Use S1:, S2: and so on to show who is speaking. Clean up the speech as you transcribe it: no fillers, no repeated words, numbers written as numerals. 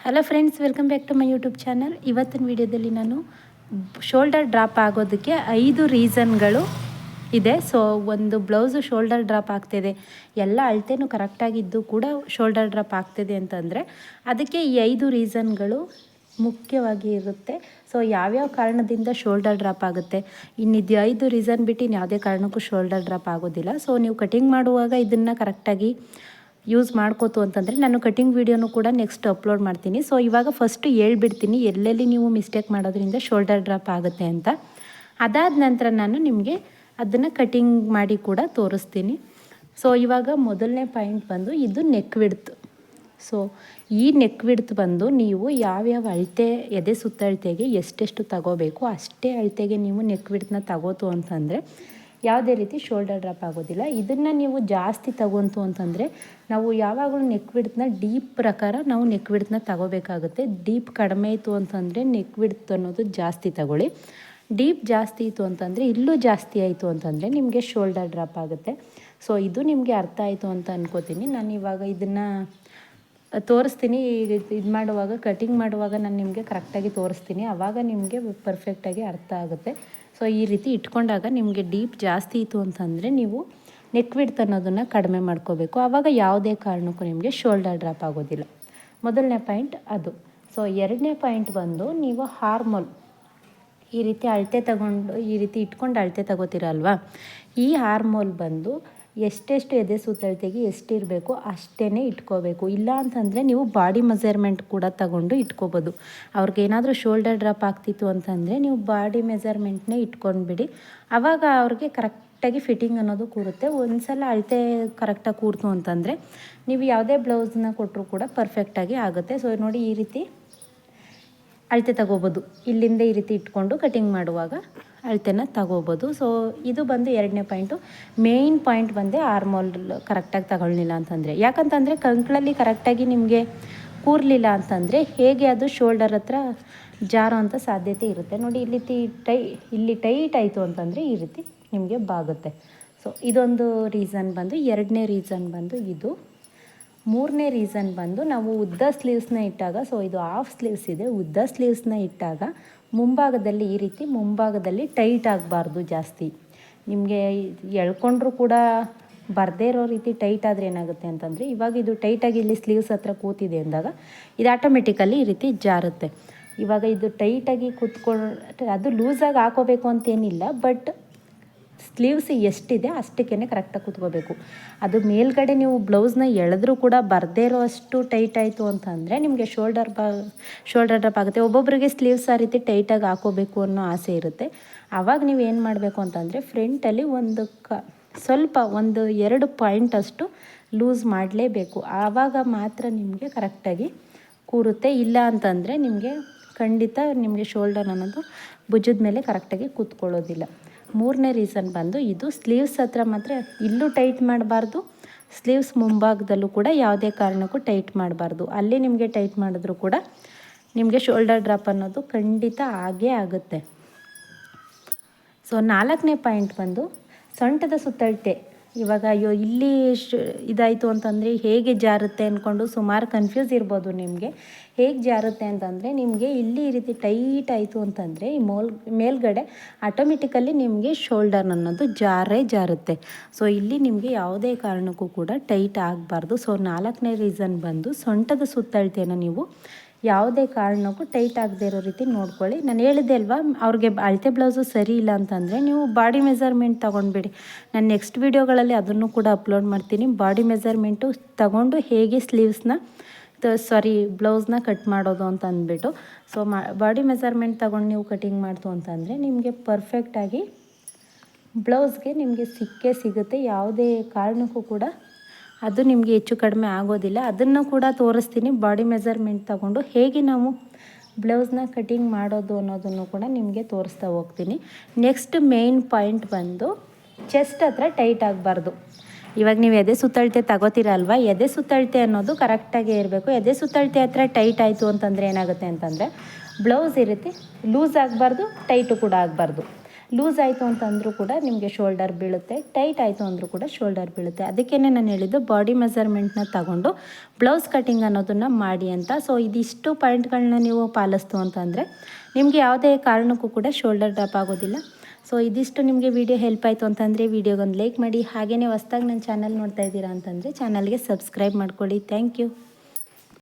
S1: Hello friends, welcome back to my YouTube channel. ಇವತ್ತಿನ ವಿಡಿಯೋದಲ್ಲಿ ನಾನು ಶೋಲ್ಡರ್ ಡ್ರಾಪ್ ಆಗೋದಕ್ಕೆ 5 ರೀಸನ್ಗಳು ಇದೆ. ಸೊ ಒಂದು ಬ್ಲೌಸು ಶೋಲ್ಡರ್ ಡ್ರಾಪ್ ಆಗ್ತಿದೆ, ಎಲ್ಲ ಅಳತೆನೂ ಕರೆಕ್ಟಾಗಿದ್ದು ಕೂಡ ಶೋಲ್ಡರ್ ಡ್ರಾಪ್ ಆಗ್ತಿದೆ ಅಂತಂದರೆ ಅದಕ್ಕೆ ಈ 5 ರೀಸನ್ಗಳು ಮುಖ್ಯವಾಗಿ ಇರುತ್ತೆ. ಸೊ ಯಾವ್ಯಾವ ಕಾರಣದಿಂದ ಶೋಲ್ಡರ್ ಡ್ರಾಪ್ ಆಗುತ್ತೆ, ಇನ್ನಿದು 5 ರೀಸನ್ ಬಿಟ್ಟು ಇನ್ನು ಯಾವುದೇ ಕಾರಣಕ್ಕೂ ಶೋಲ್ಡರ್ ಡ್ರಾಪ್ ಆಗೋದಿಲ್ಲ. ಸೊ ನೀವು ಕಟಿಂಗ್ ಮಾಡುವಾಗ ಇದನ್ನು ಕರೆಕ್ಟಾಗಿ ಯೂಸ್ ಮಾಡ್ಕೋತು ಅಂತಂದರೆ ನಾನು ಕಟಿಂಗ್ ವೀಡಿಯೋನು ಕೂಡ ನೆಕ್ಸ್ಟ್ ಅಪ್ಲೋಡ್ ಮಾಡ್ತೀನಿ. ಸೊ ಇವಾಗ ಫಸ್ಟು ಹೇಳ್ಬಿಡ್ತೀನಿ ಎಲ್ಲೆಲ್ಲಿ ನೀವು ಮಿಸ್ಟೇಕ್ ಮಾಡೋದ್ರಿಂದ ಶೋಲ್ಡರ್ ಡ್ರಾಪ್ ಆಗುತ್ತೆ ಅಂತ. ಅದಾದ ನಂತರ ನಾನು ನಿಮಗೆ ಅದನ್ನು ಕಟಿಂಗ್ ಮಾಡಿ ಕೂಡ ತೋರಿಸ್ತೀನಿ. ಸೊ ಇವಾಗ ಮೊದಲನೇ ಪಾಯಿಂಟ್ ಬಂದು ಇದು ನೆಕ್ ವಿಡ್ತ್. ಸೊ ಈ ನೆಕ್ ವಿಡ್ತ್ ಬಂದು ನೀವು ಯಾವ್ಯಾವ ಅಳತೆ ಎದೆ ಸುತ್ತಳತೆಗೆ ಎಷ್ಟೆಷ್ಟು ತಗೋಬೇಕು ಅಷ್ಟೇ ಅಳತೆಗೆ ನೀವು ನೆಕ್ ವಿಡ್ತನ್ನ ತಗೋತು ಅಂತಂದರೆ ಯಾವುದೇ ರೀತಿ ಶೋಲ್ಡರ್ ಡ್ರಾಪ್ ಆಗೋದಿಲ್ಲ. ಇದನ್ನು ನೀವು ಜಾಸ್ತಿ ತಗೊಂತು ಅಂತಂದರೆ ನಾವು ಯಾವಾಗಲೂ ನೆಕ್ ವಿಡ್ತನ್ನ ಡೀಪ್ ಪ್ರಕಾರ ನಾವು ನೆಕ್ ವಿಡ್ತನ್ನ ತಗೋಬೇಕಾಗುತ್ತೆ. ಡೀಪ್ ಕಡಿಮೆ ಇತ್ತು ಅಂತಂದರೆ ನೆಕ್ ವಿಡ್ತ್ ಅನ್ನೋದು ಜಾಸ್ತಿ ತಗೊಳ್ಳಿ. ಡೀಪ್ ಜಾಸ್ತಿ ಇತ್ತು ಅಂತಂದರೆ ಇಲ್ಲೂ ಜಾಸ್ತಿ ಆಯಿತು ಅಂತಂದರೆ ನಿಮಗೆ ಶೋಲ್ಡರ್ ಡ್ರಾಪ್ ಆಗುತ್ತೆ. ಸೊ ಇದು ನಿಮಗೆ ಅರ್ಥ ಆಯಿತು ಅಂತ ಅನ್ಕೋತೀನಿ. ನಾನು ಇವಾಗ ಇದನ್ನು ತೋರಿಸ್ತೀನಿ. ಇದು ಮಾಡುವಾಗ ಕಟಿಂಗ್ ಮಾಡುವಾಗ ನಾನು ನಿಮಗೆ ಕರೆಕ್ಟಾಗಿ ತೋರಿಸ್ತೀನಿ, ಆವಾಗ ನಿಮಗೆ ಪರ್ಫೆಕ್ಟಾಗಿ ಅರ್ಥ ಆಗುತ್ತೆ. ಸೊ ಈ ರೀತಿ ಇಟ್ಕೊಂಡಾಗ ನಿಮಗೆ ಡೀಪ್ ಜಾಸ್ತಿ ಇತ್ತು ಅಂತಂದರೆ ನೀವು ನೆಕ್ ವಿಡ್ತ್ ಅನ್ನೋದನ್ನು ಕಡಿಮೆ ಮಾಡ್ಕೋಬೇಕು. ಆವಾಗ ಯಾವುದೇ ಕಾರಣಕ್ಕೂ ನಿಮಗೆ ಶೋಲ್ಡರ್ ಡ್ರಾಪ್ ಆಗೋದಿಲ್ಲ. ಮೊದಲನೇ ಪಾಯಿಂಟ್ ಅದು. ಸೊ ಎರಡನೇ ಪಾಯಿಂಟ್ ಬಂದು ನೀವು ಹಾರ್ಮೋಲ್ ಈ ರೀತಿ ಅಳತೆ ತಗೊಂಡು ಈ ರೀತಿ ಇಟ್ಕೊಂಡು ಅಳತೆ ತಗೋತೀರಲ್ವ, ಈ ಹಾರ್ಮೋಲ್ ಬಂದು ಎಷ್ಟೆಷ್ಟು ಎದೆ ಸುತ್ತಳತೆಗೆ ಎಷ್ಟಿರಬೇಕು ಅಷ್ಟೇ ಇಟ್ಕೋಬೇಕು. ಇಲ್ಲ ಅಂತಂದರೆ ನೀವು ಬಾಡಿ ಮೆಜರ್ಮೆಂಟ್ ಕೂಡ ತಗೊಂಡು ಇಟ್ಕೋಬೋದು. ಅವ್ರಿಗೇನಾದರೂ ಶೋಲ್ಡರ್ ಡ್ರಾಪ್ ಆಗ್ತಿತ್ತು ಅಂತಂದರೆ ನೀವು ಬಾಡಿ ಮೆಜರ್ಮೆಂಟ್ನೇ ಇಟ್ಕೊಂಡ್ಬಿಡಿ. ಆವಾಗ ಅವ್ರಿಗೆ ಕರೆಕ್ಟಾಗಿ ಫಿಟ್ಟಿಂಗ್ ಅನ್ನೋದು ಕೂರುತ್ತೆ. ಒಂದು ಸಲ ಅಳತೆ ಕರೆಕ್ಟಾಗಿ ಕೂರ್ತು ಅಂತಂದರೆ ನೀವು ಯಾವುದೇ ಬ್ಲೌಸ್ನ ಕೊಟ್ಟರು ಕೂಡ ಪರ್ಫೆಕ್ಟಾಗಿ ಆಗುತ್ತೆ. ಸೊ ನೋಡಿ ಈ ರೀತಿ ಅಳತೆ ತಗೋಬೋದು. ಇಲ್ಲಿಂದ ಈ ರೀತಿ ಇಟ್ಕೊಂಡು ಕಟಿಂಗ್ ಮಾಡುವಾಗ ಅಳತೆನ ತಗೋಬೋದು. ಸೊ ಇದು ಬಂದು ಎರಡನೇ ಪಾಯಿಂಟು. ಮೇಯ್ನ್ ಪಾಯಿಂಟ್ ಬಂದೆ ಆರ್ಮೋಲ್ ಕರೆಕ್ಟಾಗಿ ತಗೊಳ್ಳಿಲ್ಲ ಅಂತಂದರೆ, ಯಾಕಂತಂದರೆ ಕಂಕ್ಳಲ್ಲಿ ಕರೆಕ್ಟಾಗಿ ನಿಮಗೆ ಕೂರಲಿಲ್ಲ ಅಂತಂದರೆ ಹೇಗೆ ಅದು ಶೋಲ್ಡರ್ ಹತ್ರ ಜಾರೋ ಅಂಥ ಸಾಧ್ಯತೆ ಇರುತ್ತೆ. ನೋಡಿ ಇಲ್ಲಿ ಟೈಟ್ ಆಯಿತು ಅಂತಂದರೆ ಈ ರೀತಿ ನಿಮಗೆ ಬಾಗುತ್ತೆ. ಸೊ ಇದೊಂದು ರೀಸನ್ ಬಂದು. ಎರಡನೇ ರೀಸನ್ ಬಂದು ಇದು. ಮೂರನೇ ರೀಸನ್ ಬಂದು ನಾವು ಉದ್ದ ಸ್ಲೀವ್ಸ್ನ ಇಟ್ಟಾಗ, ಸೊ ಇದು ಹಾಫ್ ಸ್ಲೀವ್ಸ್ ಇದೆ, ಉದ್ದ ಸ್ಲೀವ್ಸ್ನ ಇಟ್ಟಾಗ ಮುಂಭಾಗದಲ್ಲಿ ಈ ರೀತಿ ಮುಂಭಾಗದಲ್ಲಿ ಟೈಟ್ ಆಗಬಾರ್ದು. ಜಾಸ್ತಿ ನಿಮಗೆ ಎಳ್ಕೊಂಡ್ರೂ ಕೂಡ ಬರದೇ ಇರೋ ರೀತಿ ಟೈಟ್ ಆದರೆ ಏನಾಗುತ್ತೆ ಅಂತಂದರೆ, ಇವಾಗ ಇದು ಟೈಟಾಗಿ ಇಲ್ಲಿ ಸ್ಲೀವ್ಸ್ ಹತ್ರ ಕೂತಿದೆ ಅಂದಾಗ ಇದು ಆಟೋಮೆಟಿಕಲಿ ಈ ರೀತಿ ಜಾರುತ್ತೆ. ಇವಾಗ ಇದು ಟೈಟಾಗಿ ಕೂತ್ಕೊಂಡು ಅದು ಲೂಸಾಗಿ ಹಾಕೋಬೇಕು ಅಂತೇನಿಲ್ಲ, ಬಟ್ ಸ್ಲೀವ್ಸ್ ಎಷ್ಟಿದೆ ಅಷ್ಟಕ್ಕೇ ಕರೆಕ್ಟಾಗಿ ಕೂತ್ಕೋಬೇಕು. ಅದು ಮೇಲ್ಗಡೆ ನೀವು ಬ್ಲೌಸ್ನ ಎಳೆದ್ರೂ ಕೂಡ ಬರದೇ ಇರೋ ಅಷ್ಟು ಟೈಟ್ ಆಯಿತು ಅಂತಂದರೆ ನಿಮಗೆ ಶೋಲ್ಡರ್ ಡ್ರಾಪ್ ಆಗುತ್ತೆ. ಒಬ್ಬೊಬ್ಬರಿಗೆ ಸ್ಲೀವ್ಸ್ ಆ ರೀತಿ ಟೈಟಾಗಿ ಹಾಕೋಬೇಕು ಅನ್ನೋ ಆಸೆ ಇರುತ್ತೆ. ಆವಾಗ ನೀವು ಏನು ಮಾಡಬೇಕು ಅಂತಂದರೆ ಫ್ರಂಟಲ್ಲಿ ಸ್ವಲ್ಪ 1-2 ಪಾಯಿಂಟಷ್ಟು ಲೂಸ್ ಮಾಡಲೇಬೇಕು. ಆವಾಗ ಮಾತ್ರ ನಿಮಗೆ ಕರೆಕ್ಟಾಗಿ ಕೂರುತ್ತೆ. ಇಲ್ಲ ಅಂತಂದರೆ ನಿಮಗೆ ಖಂಡಿತ ನಿಮಗೆ ಶೋಲ್ಡರ್ ಅನ್ನೋದು ಭುಜದ ಮೇಲೆ ಕರೆಕ್ಟಾಗಿ ಕೂತ್ಕೊಳ್ಳೋದಿಲ್ಲ. ಮೂರನೇ ರೀಸನ್ ಬಂದು ಇದು. ಸ್ಲೀವ್ಸ್ ಹತ್ರ ಮಾತ್ರ ಇಲ್ಲೂ ಟೈಟ್ ಮಾಡಬಾರ್ದು, ಸ್ಲೀವ್ಸ್ ಮುಂಭಾಗದಲ್ಲೂ ಕೂಡ ಯಾವುದೇ ಕಾರಣಕ್ಕೂ ಟೈಟ್ ಮಾಡಬಾರ್ದು. ಅಲ್ಲಿ ನಿಮಗೆ ಟೈಟ್ ಮಾಡಿದ್ರೂ ಕೂಡ ನಿಮಗೆ ಶೋಲ್ಡರ್ ಡ್ರಾಪ್ ಅನ್ನೋದು ಖಂಡಿತ ಆಗೇ ಆಗುತ್ತೆ. ಸೊ ನಾಲ್ಕನೇ ಪಾಯಿಂಟ್ ಬಂದು ಸೊಂಟದ ಸುತ್ತಳತೆ. ಇವಾಗ ಅಯ್ಯೋ ಇಲ್ಲಿ ಇದಾಯಿತು ಅಂತಂದರೆ ಹೇಗೆ ಜಾರುತ್ತೆ ಅಂದ್ಕೊಂಡು ಸುಮಾರು ಕನ್ಫ್ಯೂಸ್ ಇರ್ಬೋದು ನಿಮಗೆ. ಹೇಗೆ ಜಾರುತ್ತೆ ಅಂತಂದರೆ ನಿಮಗೆ ಇಲ್ಲಿ ಈ ರೀತಿ ಟೈಟ್ ಆಯಿತು ಅಂತಂದರೆ ಈ ಮೇಲ್ಗಡೆ ಆಟೋಮೆಟಿಕಲಿ ನಿಮಗೆ ಶೋಲ್ಡರ್ ಅನ್ನೋದು ಜಾರುತ್ತೆ. ಸೊ ಇಲ್ಲಿ ನಿಮಗೆ ಯಾವುದೇ ಕಾರಣಕ್ಕೂ ಕೂಡ ಟೈಟ್ ಆಗಬಾರ್ದು. ಸೊ ನಾಲ್ಕನೇ ರೀಸನ್ ಬಂದು ಸೊಂಟದ ಸುತ್ತಳತೆಯನ್ನು ನೀವು ಯಾವುದೇ ಕಾರಣಕ್ಕೂ ಟೈಟ್ ಆಗದೆ ಇರೋ ರೀತಿ ನೋಡ್ಕೊಳ್ಳಿ. ನಾನು ಹೇಳಿದ್ದೆ ಅಲ್ವಾ, ಅವ್ರಿಗೆ ಅಳತೆ ಬ್ಲೌಸು ಸರಿ ಇಲ್ಲ ಅಂತಂದರೆ ನೀವು ಬಾಡಿ ಮೆಜರ್ಮೆಂಟ್ ತೊಗೊಂಡ್ಬಿಡಿ. ನಾನು ನೆಕ್ಸ್ಟ್ ವೀಡಿಯೋಗಳಲ್ಲಿ ಅದನ್ನು ಕೂಡ ಅಪ್ಲೋಡ್ ಮಾಡ್ತೀನಿ. ಬಾಡಿ ಮೆಜರ್ಮೆಂಟು ತಗೊಂಡು ಹೇಗೆ ಬ್ಲೌಸ್ನ ಕಟ್ ಮಾಡೋದು ಅಂತ ಅಂದ್ಬಿಟ್ಟು. ಸೊ ಬಾಡಿ ಮೆಜರ್ಮೆಂಟ್ ತಗೊಂಡು ನೀವು ಕಟಿಂಗ್ ಮಾಡ್ತು ಅಂತಂದರೆ ನಿಮಗೆ ಪರ್ಫೆಕ್ಟಾಗಿ ಬ್ಲೌಸ್ಗೆ ನಿಮಗೆ ಸಿಗುತ್ತೆ. ಯಾವುದೇ ಕಾರಣಕ್ಕೂ ಕೂಡ ಅದು ನಿಮಗೆ ಹೆಚ್ಚು ಕಡಿಮೆ ಆಗೋದಿಲ್ಲ. ಅದನ್ನು ಕೂಡ ತೋರಿಸ್ತೀನಿ. ಬಾಡಿ ಮೆಜರ್ಮೆಂಟ್ ತಗೊಂಡು ಹೇಗೆ ನಾವು ಬ್ಲೌಸ್ನ ಕಟಿಂಗ್ ಮಾಡೋದು ಅನ್ನೋದನ್ನು ಕೂಡ ನಿಮಗೆ ತೋರಿಸ್ತಾ ಹೋಗ್ತೀನಿ. ನೆಕ್ಸ್ಟ್ ಮೇಯ್ನ್ ಪಾಯಿಂಟ್ ಬಂದು ಚೆಸ್ಟ್ ಹತ್ರ ಟೈಟ್ ಆಗಬಾರ್ದು. ಇವಾಗ ನೀವು ಎದೆ ಸುತ್ತಳತೆ ತಗೋತೀರಲ್ವ, ಎದೆ ಸುತ್ತಳತೆ ಅನ್ನೋದು ಕರೆಕ್ಟಾಗೇ ಇರಬೇಕು. ಎದೆ ಸುತ್ತಳತೆ ಹತ್ರ ಟೈಟ್ ಆಯಿತು ಅಂತಂದರೆ ಏನಾಗುತ್ತೆ ಅಂತಂದರೆ ಬ್ಲೌಸ್ ಇರುತ್ತೆ ಲೂಸ್ ಆಗಬಾರ್ದು, ಟೈಟು ಕೂಡ ಆಗಬಾರ್ದು. ಲೂಸ್ ಆಯಿತು ಅಂತಂದರೂ ಕೂಡ ನಿಮಗೆ ಶೋಲ್ಡರ್ ಬೀಳುತ್ತೆ, ಟೈಟ್ ಆಯಿತು ಅಂದರೂ ಕೂಡ ಶೋಲ್ಡರ್ ಬೀಳುತ್ತೆ. ಅದಕ್ಕೇ ನಾನು ಹೇಳಿದ್ದು ಬಾಡಿ ಮೆಜರ್ಮೆಂಟ್ನ ತಗೊಂಡು ಬ್ಲೌಸ್ ಕಟಿಂಗ್ ಅನ್ನೋದನ್ನು ಮಾಡಿ ಅಂತ. ಸೊ ಇದಿಷ್ಟು ಪಾಯಿಂಟ್ಗಳನ್ನ ನೀವು ಪಾಲಿಸ್ತು ಅಂತಂದರೆ ನಿಮಗೆ ಯಾವುದೇ ಕಾರಣಕ್ಕೂ ಕೂಡ ಶೋಲ್ಡರ್ ಡ್ರಾಪ್ ಆಗೋದಿಲ್ಲ. ಸೊ ಇದಿಷ್ಟು ನಿಮಗೆ ವಿಡಿಯೋ ಹೆಲ್ಪ್ ಆಯಿತು ಅಂತಂದರೆ ವಿಡಿಯೋಗೊಂದು ಲೈಕ್ ಮಾಡಿ. ಹಾಗೆಯೇ ಹೊಸ್ದಾಗಿ ನನ್ನ ಚಾನಲ್ ನೋಡ್ತಾ ಇದ್ದೀರಾ ಅಂತಂದರೆ ಚಾನಲ್ಗೆ ಸಬ್ಸ್ಕ್ರೈಬ್ ಮಾಡ್ಕೊಳ್ಳಿ. Thank you.